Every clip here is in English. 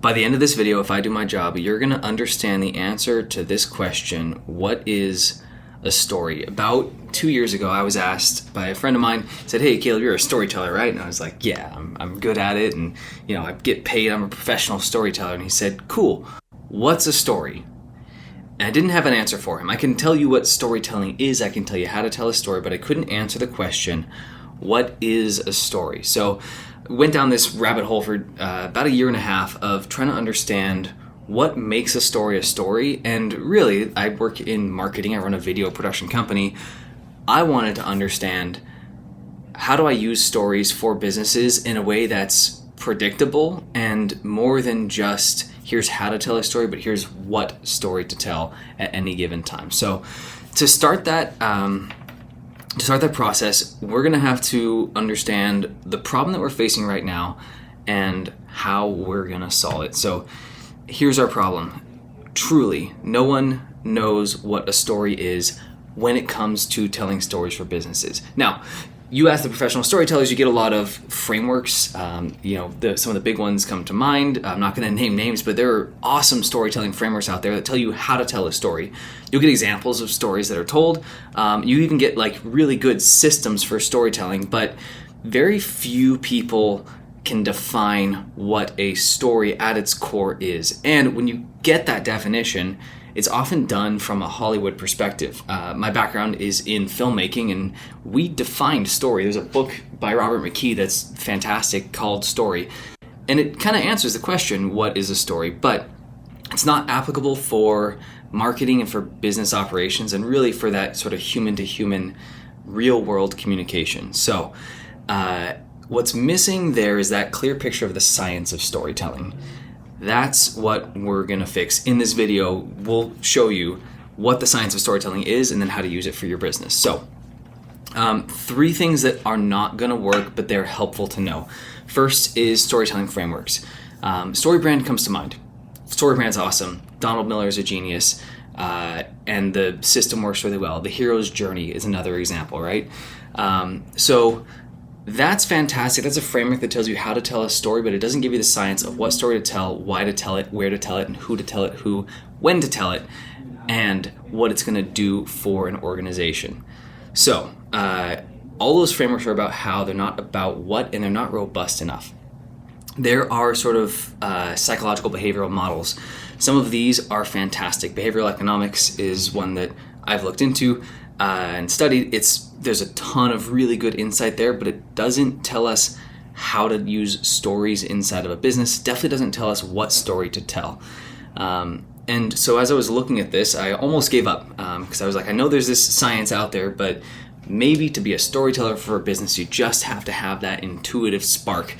By the end of this video, if I do my job, you're going to understand the answer to this question: what is a story? About 2 years ago, I was asked by a friend of mine, said, "Hey, Caleb, you're a storyteller, right?" And I was like, "Yeah, I'm good at it, and I get paid. I'm a professional storyteller." And he said, "Cool. What's a story?" And I didn't have an answer for him. I can tell you what storytelling is. I can tell you how to tell a story, but I couldn't answer the question, what is a story? So I went down this rabbit hole for about 1.5 years of trying to understand what makes a story. And really, I work in marketing. I run a video production company. I wanted to understand, how do I use stories for businesses in a way that's predictable and more than just here's how to tell a story, but here's what story to tell at any given time. So to start that process, we're going to have to understand the problem that we're facing right now and how we're going to solve it. So here's our problem. Truly, no one knows what a story is when it comes to telling stories for businesses. Now, you ask the professional storytellers, you get a lot of frameworks. Some of the big ones come to mind. I'm not going to name names, but there are awesome storytelling frameworks out there that tell you how to tell a story. You'll get examples of stories that are told. You even get really good systems for storytelling, but very few people can define what a story at its core is. And when you get that definition, it's often done from a Hollywood perspective. My background is in filmmaking, and we defined story. There's a book by Robert McKee that's fantastic called Story. And it kind of answers the question, what is a story? But it's not applicable for marketing and for business operations, and really for that sort of human-to-human, real-world communication. So what's missing there is that clear picture of the science of storytelling. That's what we're going to fix. In this video, we'll show you what the science of storytelling is and then how to use it for your business. So, 3 things that are not going to work, but they're helpful to know. First is storytelling frameworks. StoryBrand comes to mind. StoryBrand's awesome. Donald Miller is a genius, and the system works really well. The hero's journey is another example, right? So that's fantastic. That's a framework that tells you how to tell a story, but it doesn't give you the science of what story to tell, why to tell it, where to tell it, and who to tell it, when to tell it, and what it's going to do for an organization. So all those frameworks are about how, they're not about what, and they're not robust enough. There are sort of psychological behavioral models. Some of these are fantastic. Behavioral economics is one that I've looked into and studied. There's a ton of really good insight there, but it doesn't tell us how to use stories inside of a business. It definitely doesn't tell us what story to tell. And so as I was looking at this, I almost gave up because I was like, I know there's this science out there, but maybe to be a storyteller for a business, you just have to have that intuitive spark.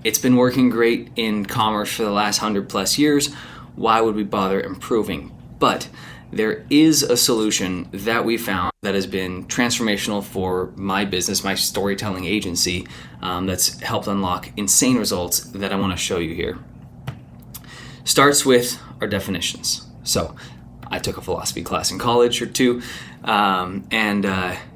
It's been working great in commerce for the last 100+ years. Why would we bother improving? But there is a solution that we found that has been transformational for my business, my storytelling agency, that's helped unlock insane results that I want to show you here. Starts with our definitions. So I took a philosophy class in college or 2, and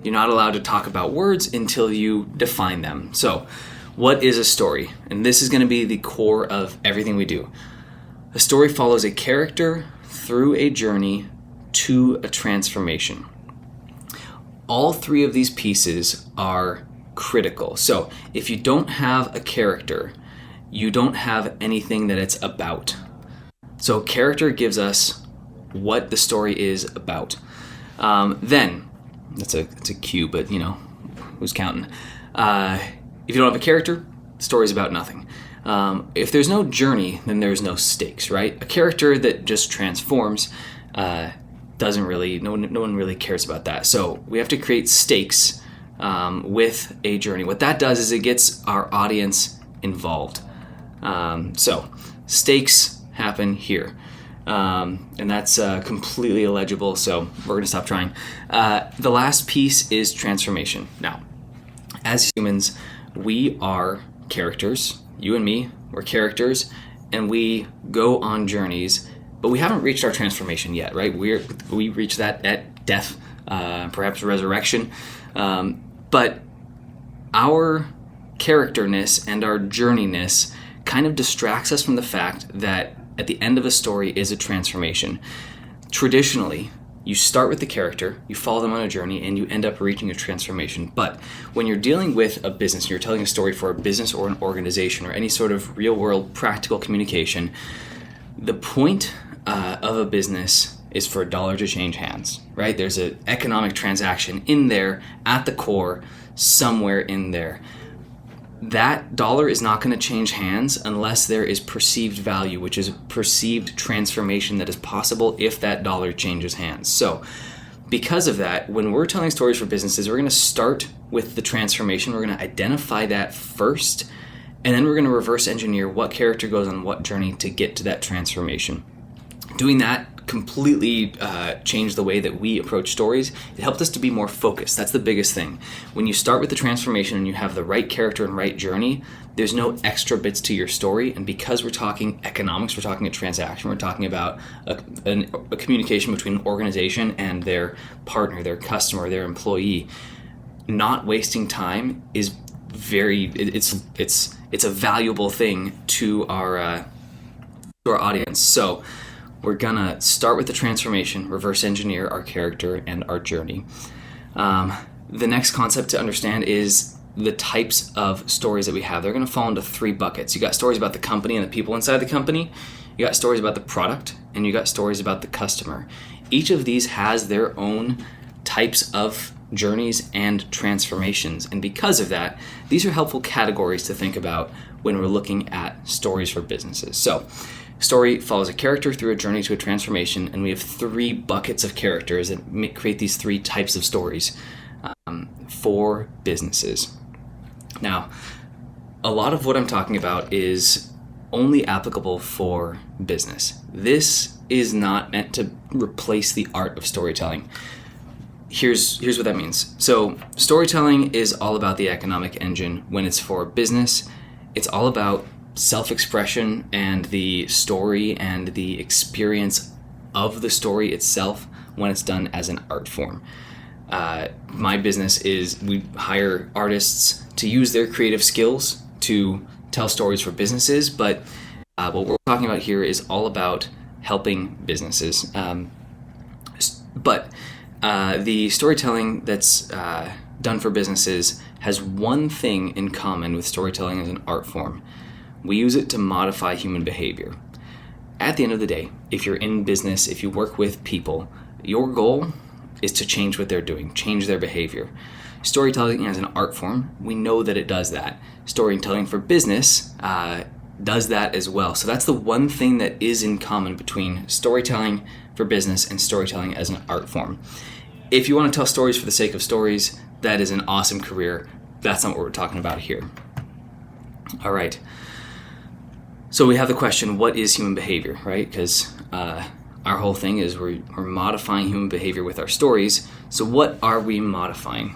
you're not allowed to talk about words until you define them. So what is a story? And this is going to be the core of everything we do. A story follows a character through a journey to a transformation. All 3 of these pieces are critical. So if you don't have a character, you don't have anything that it's about. So character gives us what the story is about. Then, it's a cue, but who's counting? If you don't have a character, the story's about nothing. If there's no journey, then there's no stakes, right? A character that just transforms doesn't really, no one really cares about that. So we have to create stakes with a journey. What that does is it gets our audience involved. So stakes happen here. And that's completely illegible, so we're going to stop trying. The last piece is transformation. Now, as humans, we are characters. You and me, we're characters, and we go on journeys, but we haven't reached our transformation yet, right? We reach that at death, perhaps resurrection. But our characterness and our journeyness kind of distracts us from the fact that at the end of a story is a transformation. Traditionally, you start with the character, you follow them on a journey, and you end up reaching a transformation. But when you're dealing with a business, you're telling a story for a business or an organization or any sort of real-world practical communication, the point of a business is for a dollar to change hands, right? There's an economic transaction in there at the core, somewhere in there. That dollar is not going to change hands unless there is perceived value, which is perceived transformation that is possible if that dollar changes hands. So because of that, when we're telling stories for businesses, we're going to start with the transformation. We're going to identify that first, and then we're going to reverse engineer what character goes on what journey to get to that transformation. Doing that completely changed the way that we approach stories. It helped us to be more focused. That's the biggest thing. When you start with the transformation and you have the right character and right journey, there's no extra bits to your story. And because we're talking economics, we're talking a transaction, we're talking about a communication between an organization and their partner, their customer, their employee, not wasting time is it's a valuable thing to our audience. So we're gonna start with the transformation, reverse engineer our character and our journey. The next concept to understand is the types of stories that we have. They're gonna fall into three buckets. You got stories about the company and the people inside the company. You got stories about the product, and you got stories about the customer. Each of these has their own types of journeys and transformations. And because of that, these are helpful categories to think about when we're looking at stories for businesses. So, story follows a character through a journey to a transformation, and we have three buckets of characters that create these three types of stories for businesses. Now, a lot of what I'm talking about is only applicable for business. This is not meant to replace the art of storytelling. Here's what that means. So, storytelling is all about the economic engine. When it's for business, it's all about self-expression and the story and the experience of the story itself when it's done as an art form. My business is we hire artists to use their creative skills to tell stories for businesses, but what we're talking about here is all about helping businesses. But the storytelling that's done for businesses has one thing in common with storytelling as an art form. We use it to modify human behavior. At the end of the day, if you're in business, if you work with people, your goal is to change what they're doing, change their behavior. Storytelling as an art form, we know that it does that. Storytelling for business does that as well. So that's the one thing that is in common between storytelling for business and storytelling as an art form. If you want to tell stories for the sake of stories, that is an awesome career. That's not what we're talking about here. All right. So we have the question, what is human behavior, right? Because our whole thing is we're modifying human behavior with our stories. So what are we modifying?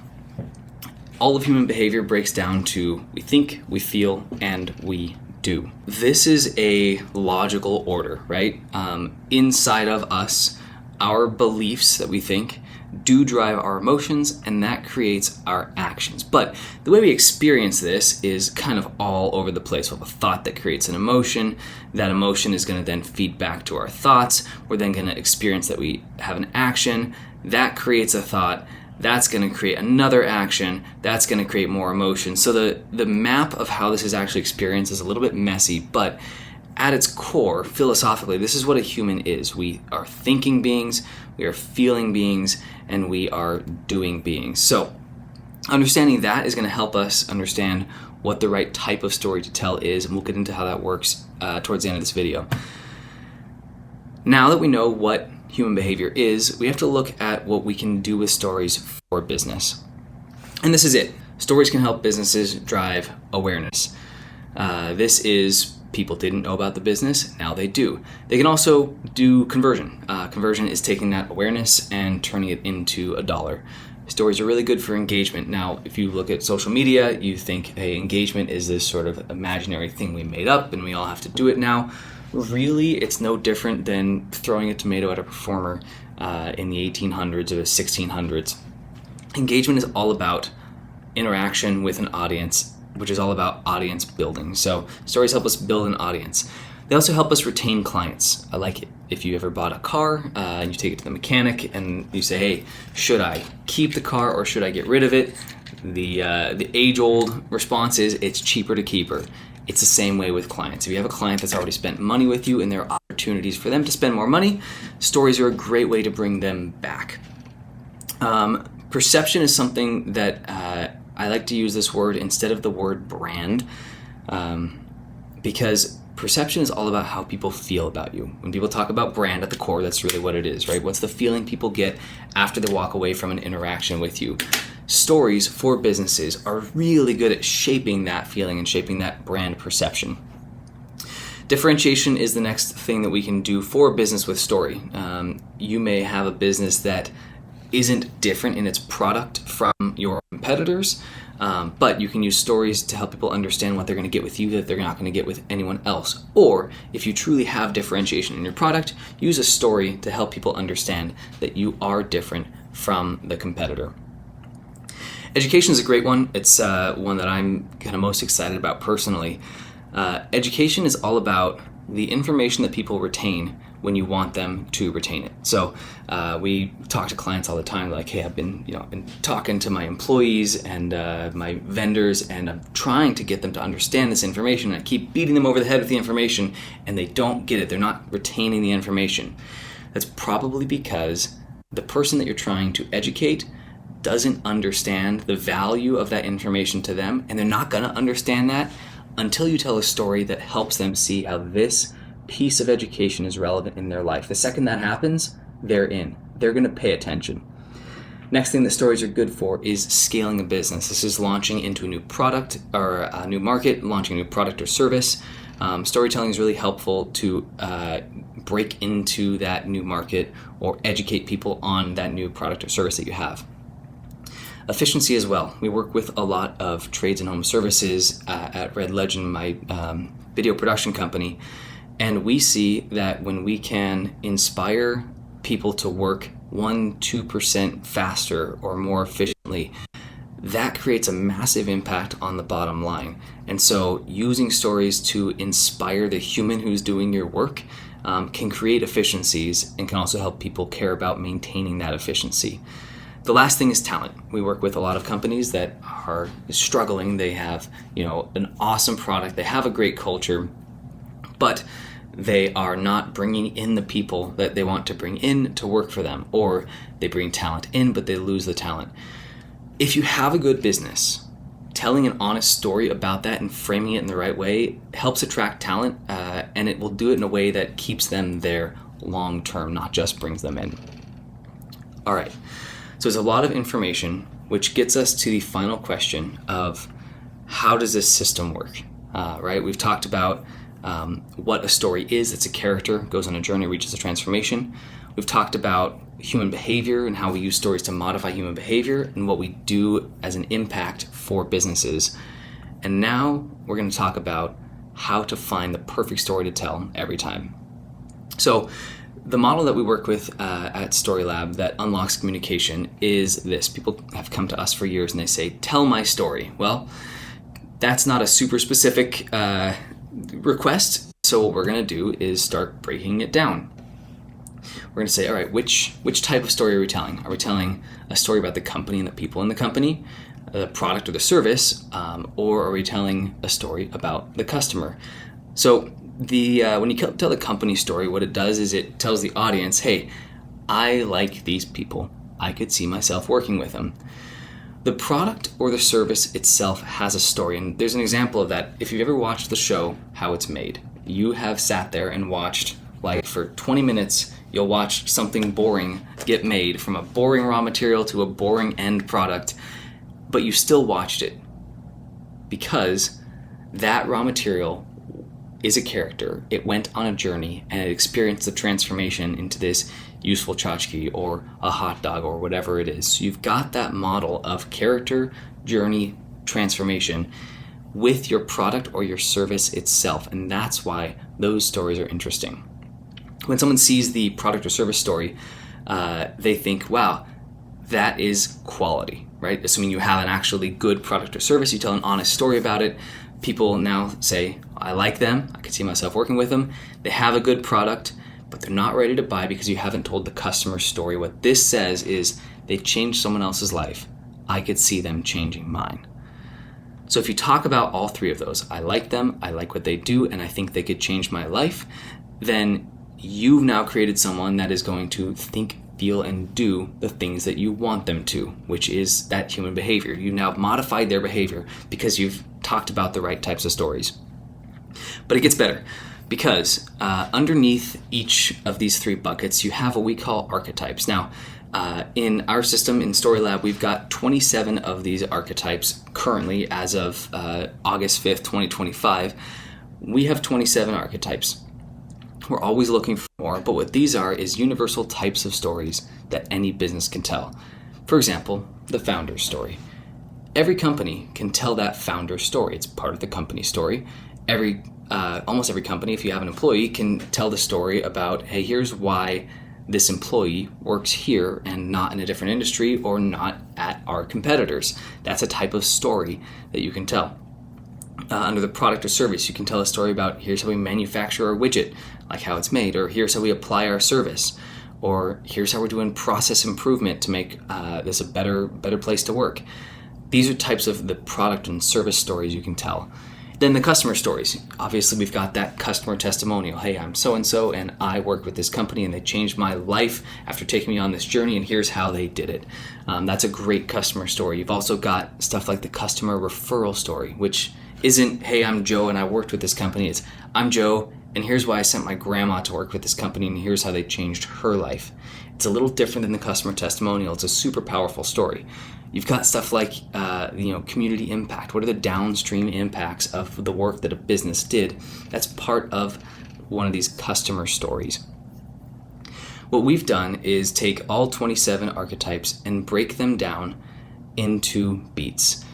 All of human behavior breaks down to we think, we feel, and we do. This is a logical order, right? Inside of us, our beliefs that we think do drive our emotions, and that creates our actions. But the way we experience this is kind of all over the place. We have a thought that creates an emotion. That emotion is going to then feed back to our thoughts. We're then going to experience that we have an action. That creates a thought. That's going to create another action. That's going to create more emotion. So the map of how this is actually experienced is a little bit messy, but at its core, philosophically, this is what a human is. We are thinking beings, we are feeling beings, and we are doing beings. So understanding that is going to help us understand what the right type of story to tell is, and we'll get into how that works towards the end of this video. Now that we know what human behavior is, we have to look at what we can do with stories for business. And this is it. Stories can help businesses drive awareness. This is people didn't know about the business, now they do. They can also do conversion. Conversion is taking that awareness and turning it into a dollar. Stories are really good for engagement. Now, if you look at social media, you think, hey, engagement is this sort of imaginary thing we made up and we all have to do it now. Really, it's no different than throwing a tomato at a performer in the 1800s or the 1600s. Engagement is all about interaction with an audience which is all about audience building. So stories help us build an audience. They also help us retain clients. I like it. If you ever bought a car and you take it to the mechanic and you say, hey, should I keep the car or should I get rid of it? The age-old response is it's cheaper to keep her. It's the same way with clients. If you have a client that's already spent money with you and there are opportunities for them to spend more money, stories are a great way to bring them back. Perception is something that I like to use this word instead of the word brand, because perception is all about how people feel about you. When people talk about brand at the core, that's really what it is, right? What's the feeling people get after they walk away from an interaction with you? Stories for businesses are really good at shaping that feeling and shaping that brand perception. Differentiation is the next thing that we can do for business with story. You may have a business that isn't different in its product from your competitors, but you can use stories to help people understand what they're going to get with you that they're not going to get with anyone else. Or if you truly have differentiation in your product, use a story to help people understand that you are different from the competitor. Education is a great one. It's one that I'm kind of most excited about personally. Education is all about the information that people retain when you want them to retain it. So we talk to clients all the time, like, hey, I've been talking to my employees and my vendors, and I'm trying to get them to understand this information. And I keep beating them over the head with the information, and they don't get it. They're not retaining the information. That's probably because the person that you're trying to educate doesn't understand the value of that information to them, and they're not going to understand that until you tell a story that helps them see how this piece of education is relevant in their life. The second that happens, they're in. They're going to pay attention. Next thing that stories are good for is scaling a business. This is launching into a new product or a new market, launching a new product or service. Storytelling is really helpful to break into that new market or educate people on that new product or service that you have. Efficiency as well. We work with a lot of trades and home services at Red Legend, my video production company, and we see that when we can inspire people to work 1-2% faster or more efficiently, that creates a massive impact on the bottom line. And so using stories to inspire the human who's doing your work can create efficiencies and can also help people care about maintaining that efficiency. The last thing is talent. We work with a lot of companies that are struggling. They have, an awesome product. They have a great culture, but they are not bringing in the people that they want to bring in to work for them, or they bring talent in, but they lose the talent. If you have a good business, telling an honest story about that and framing it in the right way helps attract talent, and it will do it in a way that keeps them there long term, not just brings them in. All right. So there's a lot of information, which gets us to the final question of how does this system work, right? We've talked about what a story is. It's a character, goes on a journey, reaches a transformation. We've talked about human behavior and how we use stories to modify human behavior and what we do as an impact for businesses. And now we're going to talk about how to find the perfect story to tell every time. So the model that we work with at StoryLab that unlocks communication is this. People have come to us for years and they say, tell my story. Well, that's not a super specific request. So what we're going to do is start breaking it down. We're going to say, all right, which type of story are we telling? Are we telling a story about the company and the people in the company, the product or the service, or are we telling a story about the customer? So when you tell the company story, what it does is it tells the audience, hey, I like these people. I could see myself working with them. The product or the service itself has a story, and there's an example of that. If you've ever watched the show How It's Made, you have sat there and watched, like, for 20 minutes, you'll watch something boring get made, from a boring raw material to a boring end product, but you still watched it because that raw material is a character. It went on a journey and it experienced the transformation into this useful tchotchke or a hot dog or whatever it is. So you've got that model of character, journey, transformation with your product or your service itself, and that's why those stories are interesting. When someone sees the product or service story, they think, wow, that is quality. right? Assuming you have an actually good product or service, you tell an honest story about it. People now say, I like them, I can see myself working with them. They have a good product, but they're not ready to buy because you haven't told the customer story. What this says is they changed someone else's life. I could see them changing mine. So if you talk about all three of those, I like them, I like what they do, and I think they could change my life, then you've now created someone that is going to think, feel, and do the things that you want them to, which is that human behavior. You've now modified their behavior because you've talked about the right types of stories. But it gets better, because underneath each of these three buckets, you have what we call archetypes. Now, in our system, in Storylab, we've got 27 of these archetypes currently as of August 5th, 2025. We have 27 archetypes. We're always looking for more, but what these are is universal types of stories that any business can tell. For example, the founder's story. Every company can tell that founder's story. It's part of the company story. Almost every company, if you have an employee, can tell the story about, hey, here's why this employee works here and not in a different industry or not at our competitors. That's a type of story that you can tell. Under the product or service, you can tell a story about here's how we manufacture our widget, like how it's made, or here's how we apply our service, or here's how we're doing process improvement to make this a better place to work. These are types of the product and service stories you can tell. Then the customer stories. Obviously, we've got that customer testimonial. Hey, I'm so-and-so, and I worked with this company, and they changed my life after taking me on this journey, and here's how they did it. That's a great customer story. You've also got stuff like the customer referral story, which isn't, hey, I'm Joe, and I worked with this company. It's, I'm Joe, and here's why I sent my grandma to work with this company, and here's how they changed her life. It's a little different than the customer testimonial. It's a super powerful story. You've got stuff like, community impact. What are the downstream impacts of the work that a business did? That's part of one of these customer stories. What we've done is take all 27 archetypes and break them down into beats.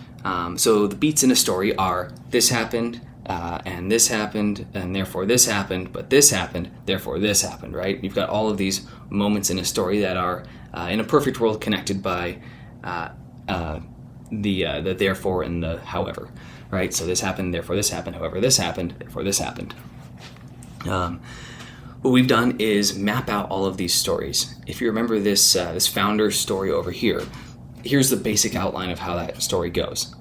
So the beats in a story are this happened, and this happened, and therefore this happened, but this happened, therefore this happened, right? You've got all of these moments in a story that are, in a perfect world, connected by the therefore and the however, right? So this happened, therefore this happened, however this happened, therefore this happened. What we've done is map out all of these stories. If you remember this founder's story over here, here's the basic outline of how that story goes.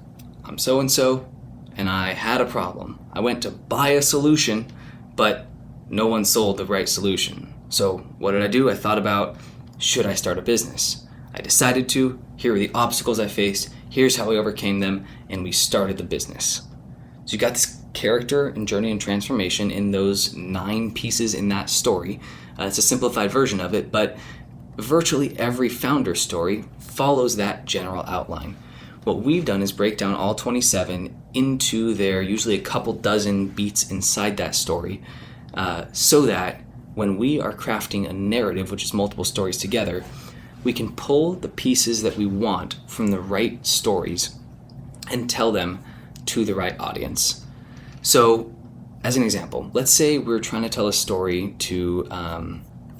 I'm so-and-so, and I had a problem. I went to buy a solution, but no one sold the right solution. So what did I do? I thought about, should I start a business? I decided to. Here are the obstacles I faced. Here's how I overcame them, and we started the business. So you got this character and journey and transformation in those 9 pieces in that story. It's a simplified version of it, but virtually every founder story follows that general outline. What we've done is break down all 27 into their usually a couple dozen beats inside that story, so that when we are crafting a narrative, which is multiple stories together, we can pull the pieces that we want from the right stories and tell them to the right audience. So, as an example, let's say we're trying to tell a story to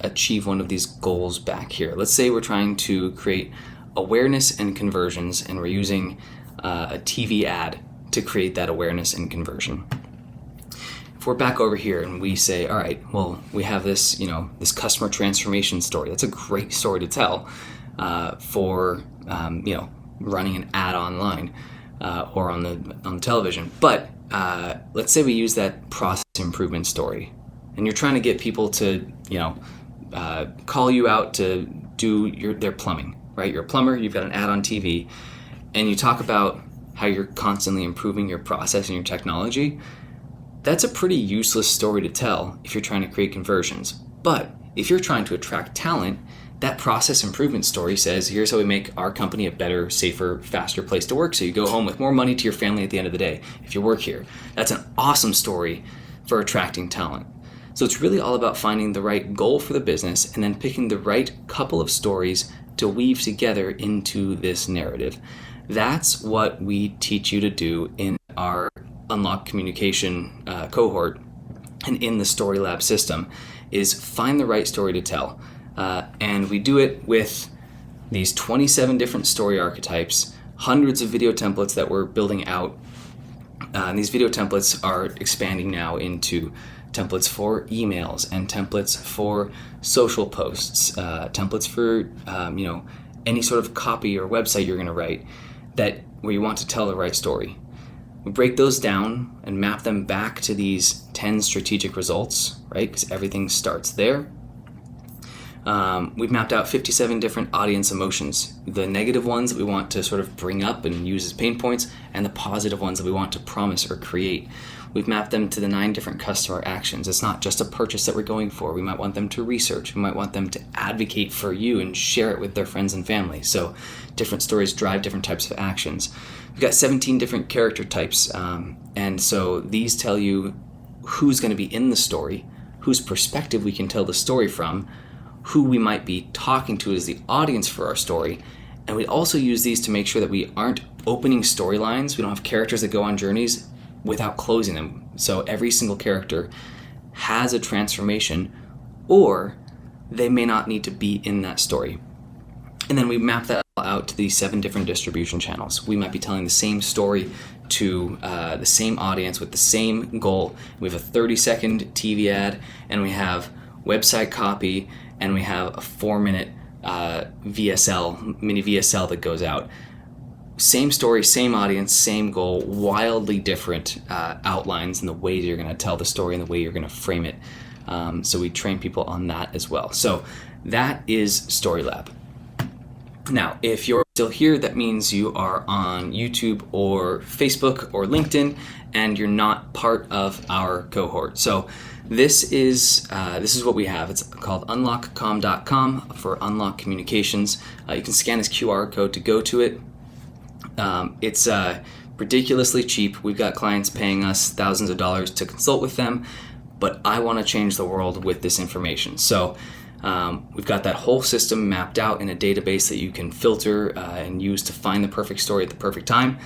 achieve one of these goals back here. Let's say we're trying to create awareness and conversions, and we're using a TV ad to create that awareness and conversion. If we're back over here and we say, all right, well, we have this, this customer transformation story. That's a great story to tell for, running an ad online or on the television. But let's say we use that process improvement story, and you're trying to get people to, call you out to do their plumbing, right? You're a plumber, you've got an ad on TV, and you talk about how you're constantly improving your process and your technology. That's a pretty useless story to tell if you're trying to create conversions. But if you're trying to attract talent, that process improvement story says, here's how we make our company a better, safer, faster place to work, so you go home with more money to your family at the end of the day if you work here. That's an awesome story for attracting talent. So it's really all about finding the right goal for the business and then picking the right couple of stories to weave together into this narrative. That's what we teach you to do in our Unlock Communication cohort and in the Storylab system, is find the right story to tell. And we do it with these 27 different story archetypes hundreds of video templates that we're building out. And these video templates are expanding now into templates for emails and templates for social posts, templates for any sort of copy or website you're going to write where you want to tell the right story. We break those down and map them back to these 10 strategic results, right? Because everything starts there. We've mapped out 57 different audience emotions, the negative ones that we want to sort of bring up and use as pain points, and the positive ones that we want to promise or create. We've mapped them to the 9 different customer actions. It's not just a purchase that we're going for. We might want them to research. We might want them to advocate for you and share it with their friends and family. So different stories drive different types of actions. We've got 17 different character types. And so these tell you who's going to be in the story, whose perspective we can tell the story from, who we might be talking to as the audience for our story. And we also use these to make sure that we aren't opening storylines. We don't have characters that go on journeys without closing them. So every single character has a transformation, or they may not need to be in that story. And then we map that out to these 7 different distribution channels. We might be telling the same story to the same audience with the same goal. We have a 30-second TV ad, and we have website copy, and we have a 4-minute mini VSL that goes out. Same story, same audience, same goal, wildly different outlines in the way you're going to tell the story and the way you're going to frame it. So we train people on that as well. So that is StoryLab. Now, if you're still here, that means you are on YouTube or Facebook or LinkedIn, and you're not part of our cohort. So this is what we have. It's called unlockcomm.com for Unlock Communications. You can scan this QR code to go to it. It's ridiculously cheap. We've got clients paying us thousands of dollars to consult with them, but I want to change the world with this information. So we've got that whole system mapped out in a database that you can filter and use to find the perfect story at the perfect time.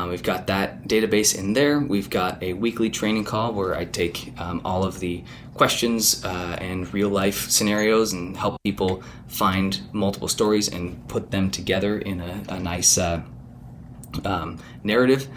We've got that database in there. We've got a weekly training call where I take all of the questions and real life scenarios and help people find multiple stories and put them together in a nice narrative.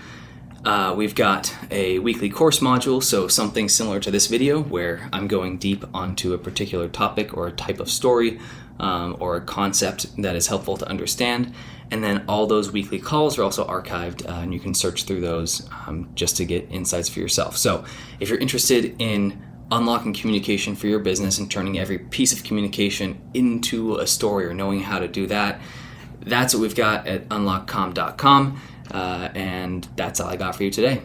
We've got a weekly course module, so something similar to this video where I'm going deep onto a particular topic or a type of story or a concept that is helpful to understand. And then all those weekly calls are also archived, and you can search through those just to get insights for yourself. So if you're interested in unlocking communication for your business and turning every piece of communication into a story or knowing how to do that, that's what we've got at unlockcomm.com. And that's all I got for you today.